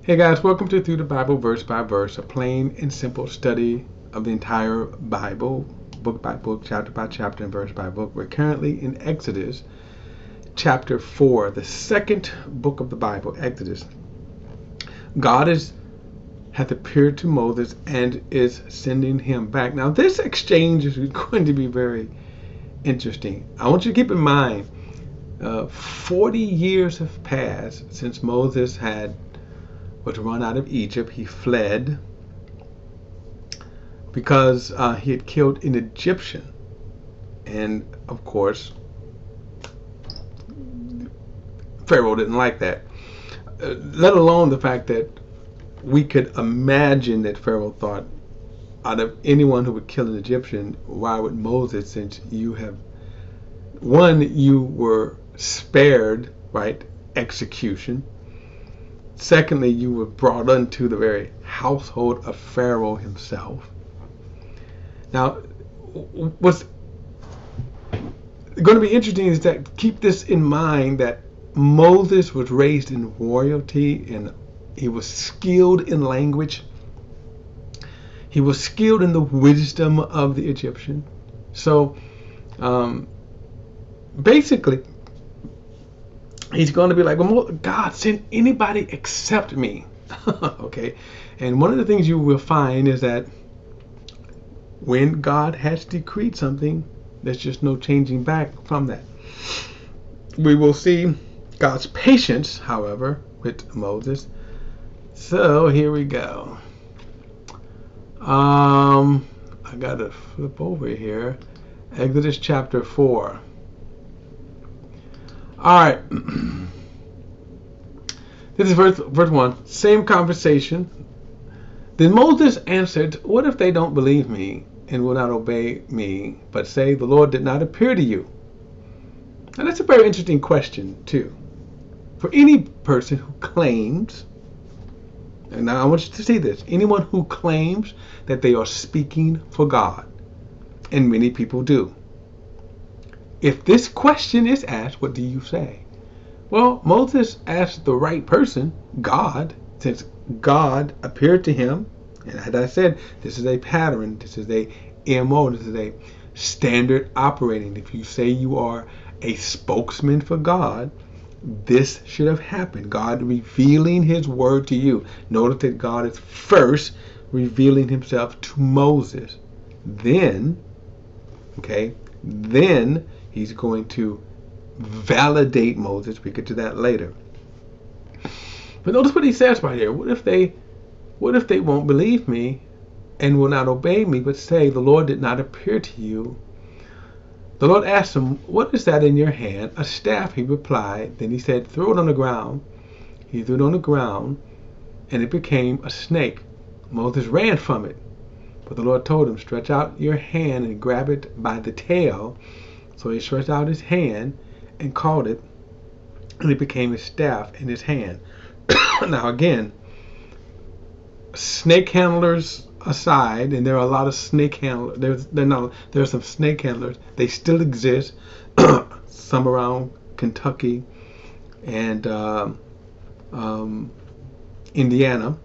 Hey guys, welcome to Through the Bible Verse by Verse, a plain and simple study of the entire Bible, book by book, chapter by chapter, and verse by book. We're currently in Exodus chapter 4, the second book of the Bible, Exodus. God hath appeared to Moses and is sending him back. Now this exchange is going to be very interesting. I want you to keep in mind, 40 years have passed since Moses was run out of Egypt. He fled because he had killed an Egyptian. And of course, Pharaoh didn't like that. Let alone the fact that we could imagine that Pharaoh thought, out of anyone who would kill an Egyptian, why would Moses, since you were spared, right, execution. Secondly, you were brought unto the very household of Pharaoh himself. Now, what's going to be interesting is that keep this in mind, that Moses was raised in royalty and he was skilled in language. He was skilled in the wisdom of the Egyptian. So, basically, he's going to be like, well, God, send anybody except me. Okay? And one of the things you will find is that when God has decreed something, there's just no changing back from that. We will see God's patience, however, with Moses. So here we go. I got to flip over here. Exodus chapter 4. All right. This is verse 1. Same conversation. Then Moses answered, what if they don't believe me and will not obey me, but say the Lord did not appear to you? And that's a very interesting question, too. For any person who claims, and now I want you to see this, anyone who claims that they are speaking for God, and many people do. If this question is asked, what do you say? Well, Moses asked the right person, God, since God appeared to him. And as I said, this is a pattern. This is a MO. This is a standard operating. If you say you are a spokesman for God, this should have happened. God revealing his word to you. Notice that God is first revealing himself to Moses. Then he's going to validate Moses. We get to that later. But notice what he says right here. What if they won't believe me and will not obey me, but say the Lord did not appear to you? The Lord asked him, what is that in your hand? A staff, he replied. Then he said, throw it on the ground. He threw it on the ground, and it became a snake. Moses ran from it. But the Lord told him, stretch out your hand and grab it by the tail. So he stretched out his hand and caught it, and it became a staff in his hand. Now again, snake handlers aside, and there are a lot of snake handlers. There are some snake handlers. They still exist. Some around Kentucky and Indiana,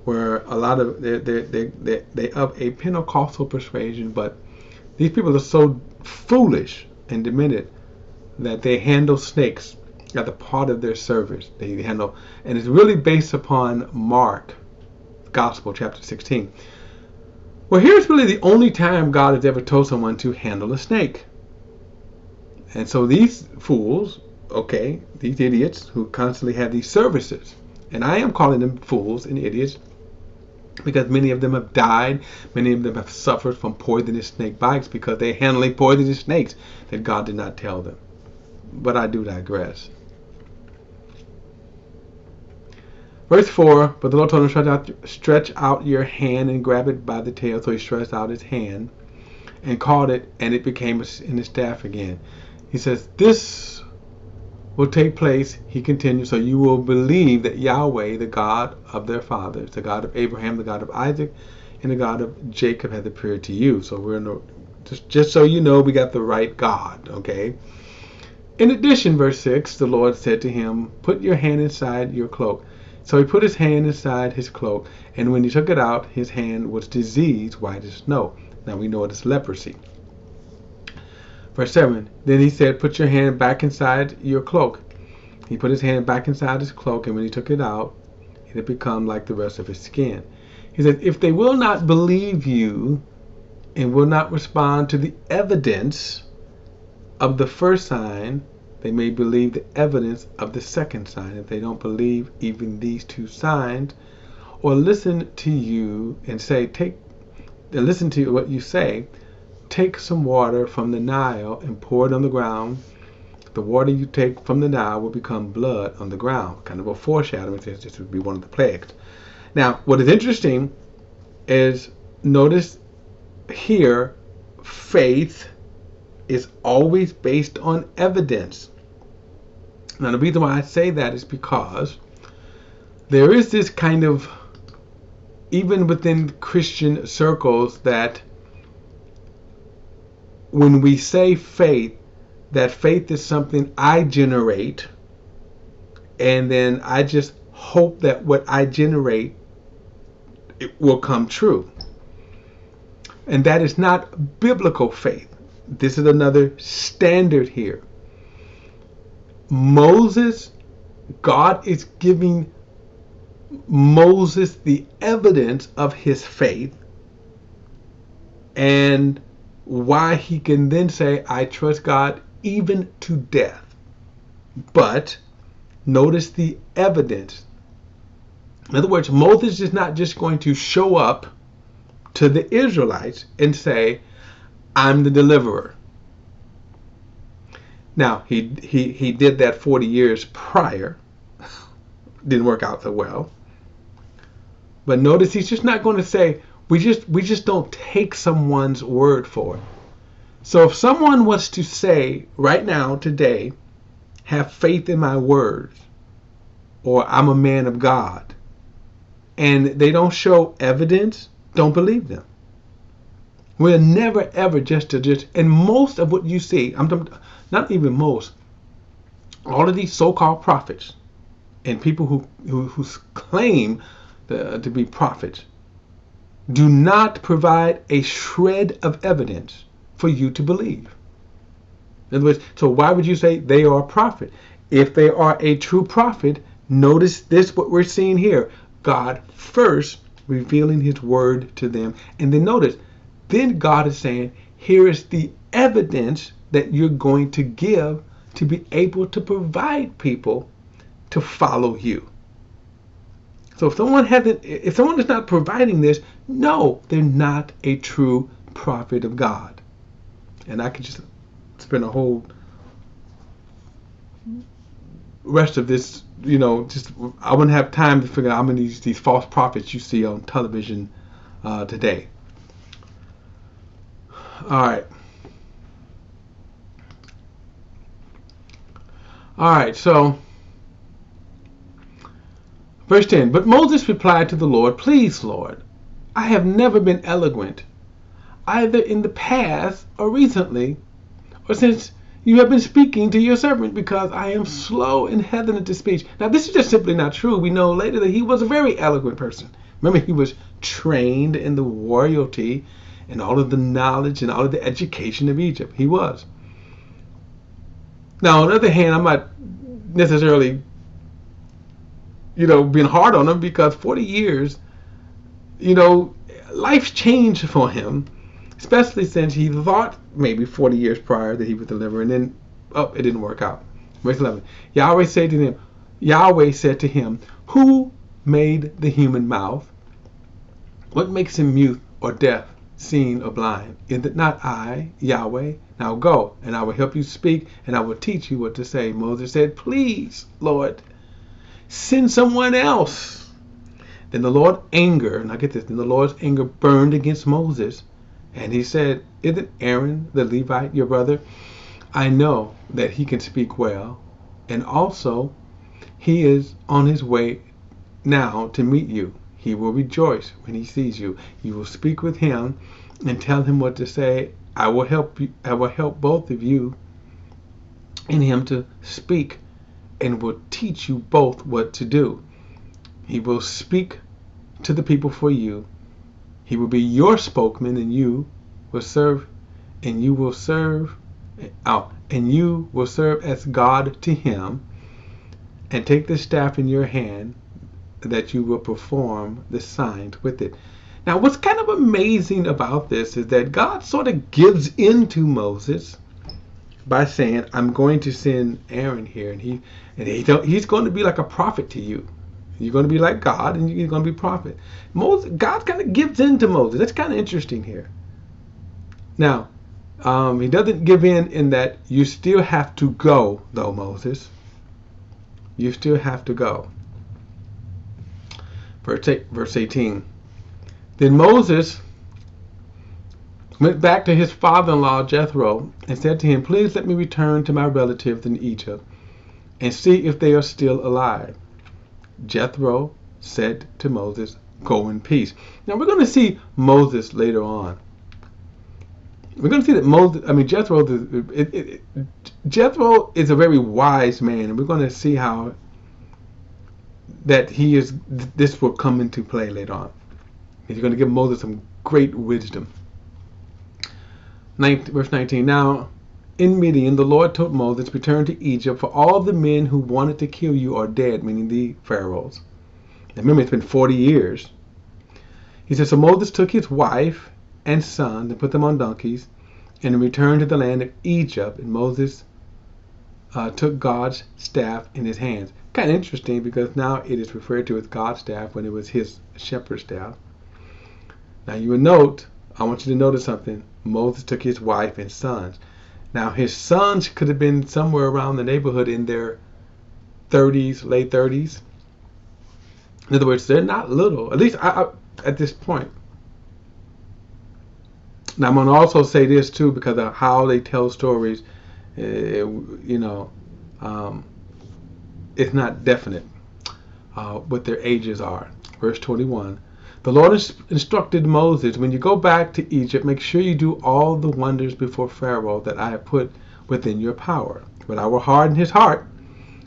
where a lot of they of a Pentecostal persuasion, but these people are so foolish and demented that they handle snakes as a part of their service. They handle, and it's really based upon Mark Gospel chapter 16. Well, here's really the only time God has ever told someone to handle a snake. And so these fools, these idiots who constantly have these services, and I am calling them fools and idiots because many of them have died, many of them have suffered from poisonous snake bites because they're handling poisonous snakes that God did not tell them. But I do digress. Verse 4, but the Lord told him, stretch out your hand and grab it by the tail. So he stretched out his hand and caught it, and it became in his staff again. He says, this will take place, he continues, so you will believe that Yahweh, the God of their fathers, the God of Abraham, the God of Isaac, and the God of Jacob has appeared to you. So we're just so you know, we got the right God, okay? In addition, verse 6, the Lord said to him, put your hand inside your cloak. So he put his hand inside his cloak, and when he took it out, his hand was diseased, white as snow. Now we know it is leprosy. Verse 7, then he said, put your hand back inside your cloak. He put his hand back inside his cloak, and when he took it out, it had become like the rest of his skin. He said, if they will not believe you and will not respond to the evidence of the first sign, they may believe the evidence of the second sign. If they don't believe even these two signs, or listen to you and say, listen to what you say, take some water from the Nile and pour it on the ground. The water you take from the Nile will become blood on the ground. Kind of a foreshadowing. This would be one of the plagues. Now, what is interesting is, notice here, faith is always based on evidence. Now, the reason why I say that is because there is this kind of, even within Christian circles, that when we say faith, that faith is something I generate, and then I just hope that what I generate, it will come true. And that is not biblical faith. This is another standard here. Moses, God is giving Moses the evidence of his faith, and why he can then say, I trust God even to death. But notice the evidence. In other words, Moses is not just going to show up to the Israelites and say, I'm the deliverer. Now, he did that 40 years prior. Didn't work out so well. But notice he's just not going to say, we just don't take someone's word for it. So if someone was to say right now, today, have faith in my words, or I'm a man of God, and they don't show evidence, don't believe them. We're never ever and most of what you see, not even most, all of these so-called prophets and people who claim to be prophets do not provide a shred of evidence for you to believe. In other words, so why would you say they are a prophet? If they are a true prophet, notice this, what we're seeing here. God first revealing his word to them. And then notice, then God is saying, here is the evidence that you're going to give to be able to provide people to follow you. So if someone is not providing this, no, they're not a true prophet of God. And I could just spend a whole rest of this, I wouldn't have time to figure out how many of these false prophets you see on television today. All right, so verse 10, but Moses replied to the Lord, please, Lord, I have never been eloquent, either in the past or recently, or since you have been speaking to your servant, because I am slow and hesitant to speech. Now, this is just simply not true. We know later that he was a very eloquent person. Remember, he was trained in the royalty and all of the knowledge and all of the education of Egypt. He was. Now, on the other hand, I'm not necessarily, being hard on him, because 40 years, life's changed for him, especially since he thought maybe 40 years prior that he would deliver, and then, it didn't work out. Verse 11, Yahweh said to him, who made the human mouth? What makes him mute or deaf, seeing or blind? Is it not I, Yahweh? Now go, and I will help you speak, and I will teach you what to say. Moses said, please, Lord, send someone else. Then the Lord's anger, now get this, then the Lord's anger burned against Moses, and he said, isn't Aaron the Levite your brother? I know that he can speak well, and also he is on his way now to meet you. He will rejoice when he sees you. You will speak with him and tell him what to say. I will help you. I will help both of you and him to speak, and will teach you both what to do. He will speak to the people for you. He will be your spokesman, and you will serve, and you will serve, and you will serve as God to him, and take the staff in your hand, that you will perform the signs with it. Now, what's kind of amazing about this is that God sort of gives in to Moses by saying, "I'm going to send Aaron here, and he's going to be like a prophet to you. You're going to be like God, and you're going to be a prophet." God kind of gives in to Moses. That's kind of interesting here. Now, he doesn't give in that you still have to go, though, Moses. You still have to go. Verse 18. Then Moses went back to his father-in-law Jethro and said to him, "Please let me return to my relatives in Egypt and see if they are still alive." Jethro said to Moses, "Go in peace." Now we're going to see Moses later on. We're going to see that Jethro is a very wise man, and we're going to see how that this will come into play later on. He's going to give Moses some great wisdom. Verse 19. Now, in Midian, the Lord told Moses, "Return to Egypt, for all the men who wanted to kill you are dead," meaning the pharaohs. Now, remember, it's been 40 years. He said, so Moses took his wife and sons and put them on donkeys and returned to the land of Egypt. And Moses took God's staff in his hands. Kind of interesting, because now it is referred to as God's staff when it was his shepherd's staff. Now you will note, I want you to notice something. Moses took his wife and sons. Now his sons could have been somewhere around the neighborhood in their 30s, late 30s. In other words, they're not little, at least at this point. Now I'm going to also say this too, because of how they tell stories. It's not definite what their ages are. Verse 21. The Lord instructed Moses, "When you go back to Egypt, make sure you do all the wonders before Pharaoh that I have put within your power. But I will harden his heart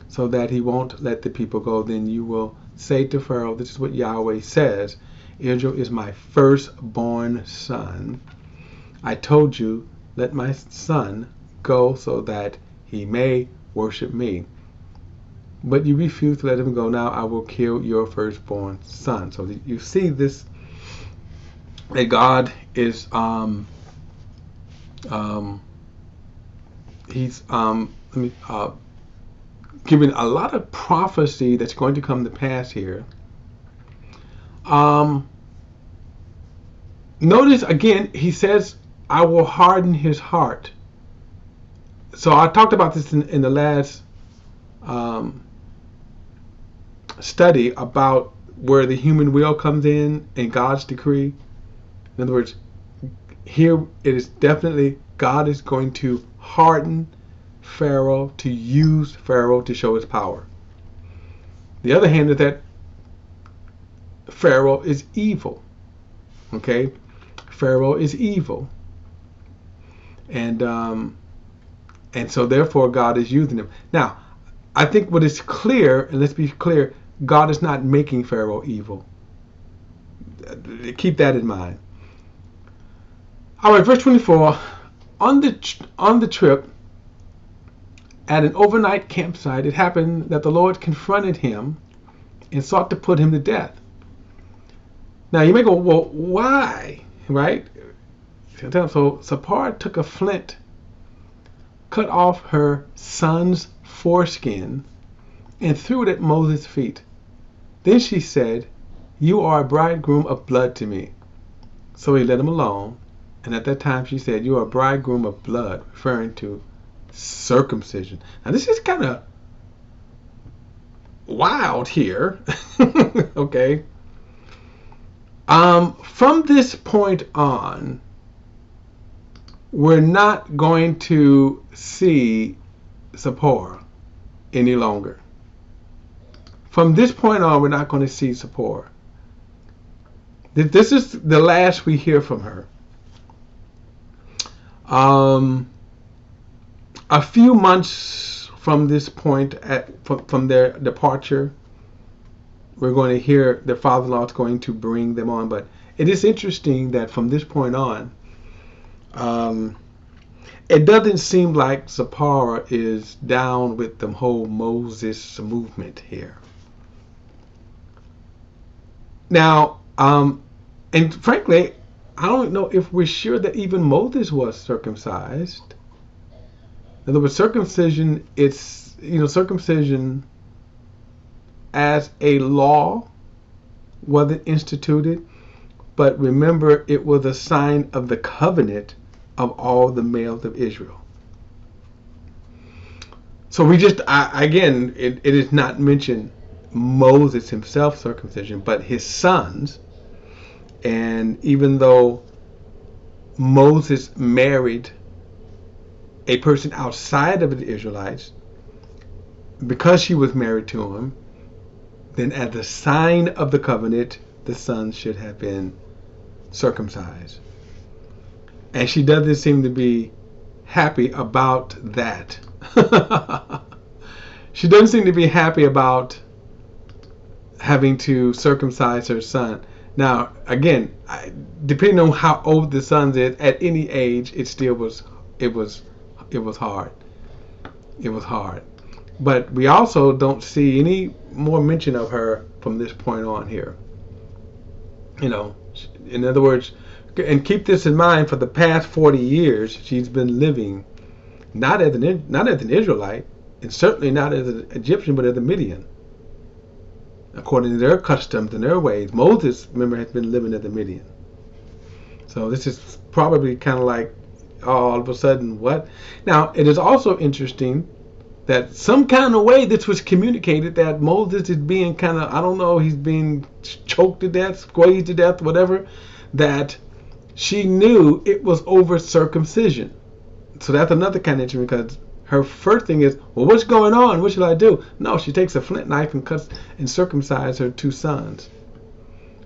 so that he won't let the people go. Then you will say to Pharaoh, 'This is what Yahweh says. Israel is my firstborn son. I told you, let my son go so that he may worship me. But you refuse to let him go. Now I will kill your firstborn son.'" So you see this, that God is giving a lot of prophecy that's going to come to pass here. Notice again, he says, "I will harden his heart." So I talked about this in the last study about where the human will comes in and God's decree. In other words, here it is definitely God is going to harden Pharaoh, to use Pharaoh to show his power. The other hand is that Pharaoh is evil. Okay? Pharaoh is evil. And so therefore God is using him. Now, I think what is clear, and let's be clear, God is not making Pharaoh evil. Keep that in mind. All right, verse 24. On the trip, at an overnight campsite, it happened that the Lord confronted him and sought to put him to death. Now you may go, well, why? Right? So Zipporah took a flint, cut off her son's foreskin, and threw it at Moses' feet. Then she said, "You are a bridegroom of blood to me." So he let him alone. And at that time she said, "You are a bridegroom of blood," referring to circumcision. Now this is kind of wild here. Okay. From this point on, we're not going to see Zipporah any longer. From this point on, we're not going to see Zipporah. This is the last we hear from her. A few months from this point, from their departure, we're going to hear their father-in-law is going to bring them on. But it is interesting that from this point on, it doesn't seem like Zipporah is down with the whole Moses movement here. Now, and frankly, I don't know if we're sure that even Moses was circumcised. In other words, circumcision, it's, circumcision as a law wasn't instituted, but remember, it was a sign of the covenant of all the males of Israel. So we just, again, it is not mentioned Moses himself circumcision, but his sons. And even though Moses married a person outside of the Israelites, because she was married to him, then as a sign of the covenant, the sons should have been circumcised. And she doesn't seem to be happy about that. She doesn't seem to be happy about having to circumcise her son. Now, again, depending on how old the son is, at any age, it still was, it was hard. It was hard. But we also don't see any more mention of her from this point on here. In other words, and keep this in mind, for the past 40 years, she's been living not as an Israelite, and certainly not as an Egyptian, but as a Midian, according to their customs and their ways. Moses, remember, has been living as a Midian. So this is probably kind of like, all of a sudden, what? Now, it is also interesting that some kind of way this was communicated, that Moses is being kind of, I don't know, he's being choked to death, squeezed to death, whatever, that she knew it was over circumcision. So that's another kind of interesting, because her first thing is, well, what's going on? What should I do? No, she takes a flint knife and cuts and circumcises her two sons.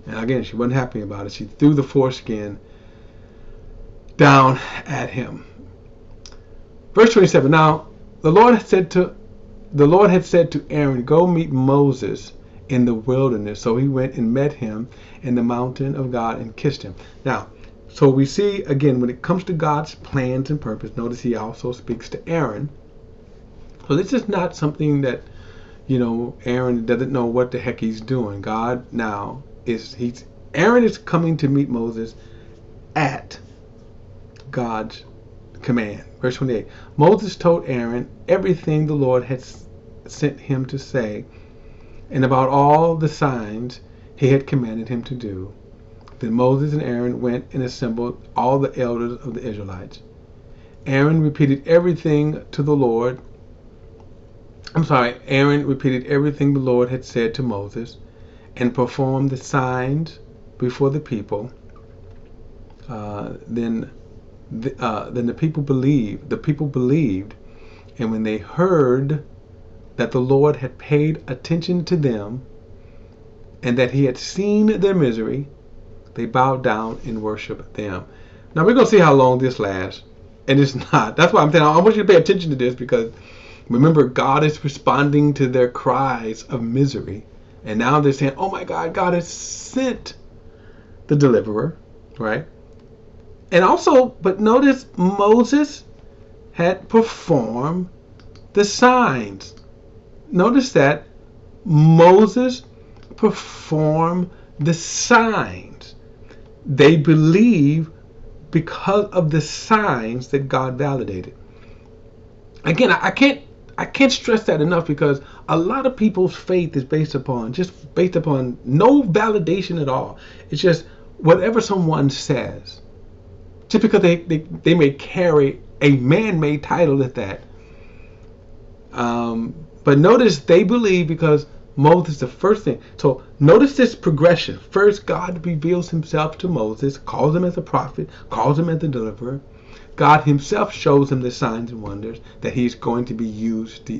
And again, she wasn't happy about it. She threw the foreskin down at him. Verse 27. Now, the Lord had said to Aaron, go meet Moses in the wilderness. So he went and met him in the mountain of God and kissed him. Now, so we see, again, when it comes to God's plans and purpose, notice he also speaks to Aaron. So this is not something that, Aaron doesn't know what the heck he's doing. God now Aaron is coming to meet Moses at God's command. Verse 28. Moses told Aaron everything the Lord had sent him to say, and about all the signs he had commanded him to do. Then Moses and Aaron went and assembled all the elders of the Israelites. Aaron repeated everything the Lord the Lord had said to Moses, and performed the signs before the people. Then the people believed. The people believed, and when they heard that the Lord had paid attention to them, and that he had seen their misery, they bowed down and worshiped them. Now we're going to see how long this lasts. And it's not. That's why I'm saying I want you to pay attention to this, because remember, God is responding to their cries of misery. And now they're saying, oh my God, God has sent the deliverer, right? And also, but notice Moses had performed the signs. Notice that Moses performed the signs. They believe because of the signs that God validated. Again, I can't stress that enough, because a lot of people's faith is based upon no validation at all. It's just whatever someone says, just because they may carry a man-made title at that. But notice they believe because Moses, the first thing. So notice this progression. First, God reveals himself to Moses, calls him as a prophet, calls him as a deliverer. God himself shows him the signs and wonders that he's going to be used.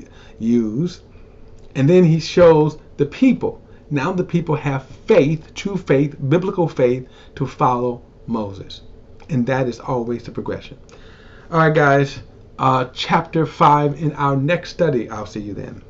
And then he shows the people. Now the people have faith, true faith, biblical faith, to follow Moses. And that is always the progression. All right, guys. Chapter 5 in our next study. I'll see you then.